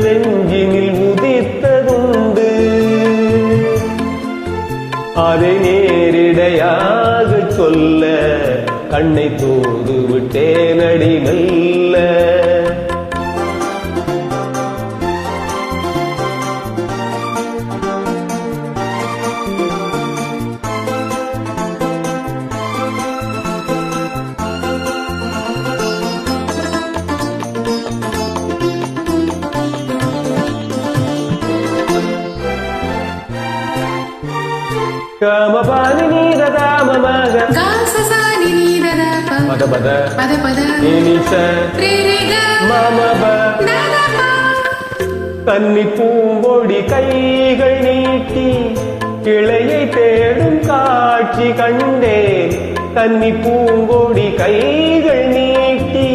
நெஞ்சினில் உதித்ததுண்டு. அதை நேரிடையாக சொல்ல கண்ணை தூது விட்டேனடி மெல்ல. காமபானி நீததா மமக காசசானி நீததா பத பத பத பத நீனிச ரேரேக மமப ததப. கன்னி பூங்கொடி கைகள் நீட்டி கிளையை தேடும் காட்சி கண்டேன். கன்னி பூங்கொடி கைகள் நீட்டி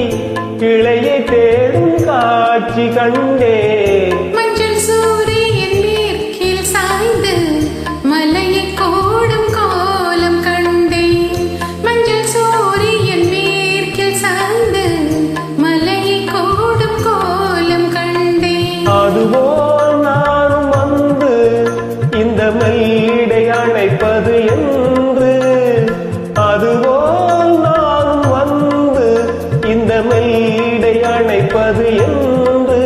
கிளையை தேடும் காட்சி கண்டேன். மஞ்சள் சூரியன் மேற்கில் சாய்ந்து மலையை கோடும் கோலம் கண்டேன். மஞ்சள் சூரியன் மேற்கில் சாய்ந்து மலையை கோடும் கோலம் கண்டேன். அதுபோல் நானும் வந்து இந்த மெல்லிடை அணைப்பது என்று. அதுபோல் நானும் வந்து இந்த மெல்லிடை அணைப்பது என்று.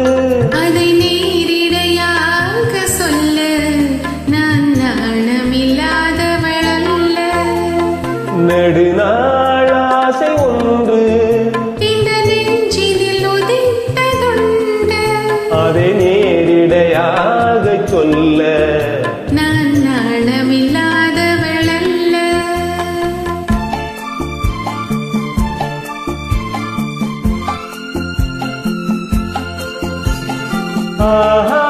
அதை நேரிடையாக சொல்ல நான் நாணமில்லாதவள் அல்ல. நெடுநாள் ஆசை ஒன்று இந்த நெஞ்சினில் உதித்ததுண்டு. அதை நேரிடையாக சொல்ல நான் நாணமில்லாதவள் அல்ல. ஆஹா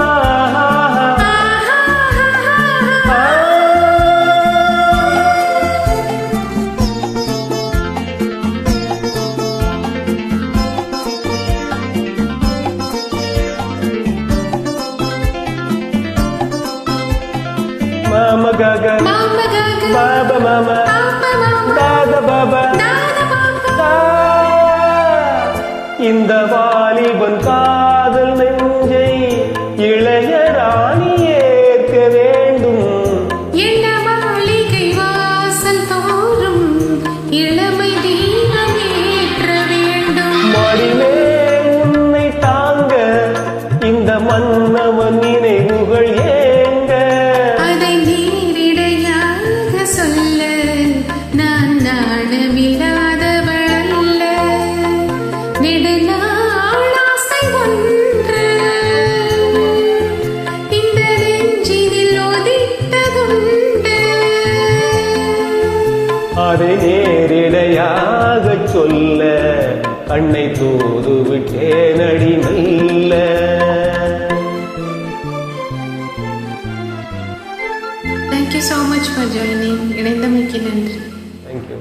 mama gaga மாமா காக baba mama பாப்பா மாமா dada baba தாதா பாப்பா. da. இந்த வாலிபன் காதல் நெஞ்சை இளைய ராணி ஏற்க வேண்டும். என்ன மாளிகை வாசல் தோறும் இளமை தீபம் ஏற்ற வேண்டும். மடிமே உன்னை தாங்க இந்த மன்னவன் நினைவுகள் ஏங்க. அதை நேரிடையாக சொல்ல நான் நாணமில்லாதவள் அல்ல. நெடுநாள் ஆசை ஒன்று இந்த நெஞ்சினில் உதித்ததுண்டு. அதை நேரிடையாக சொல்ல கண்ணை தூது விட்டேனடி மெல்ல. Thank you so much for joining. இணைந்தமைக்கு நன்றி. Thank you.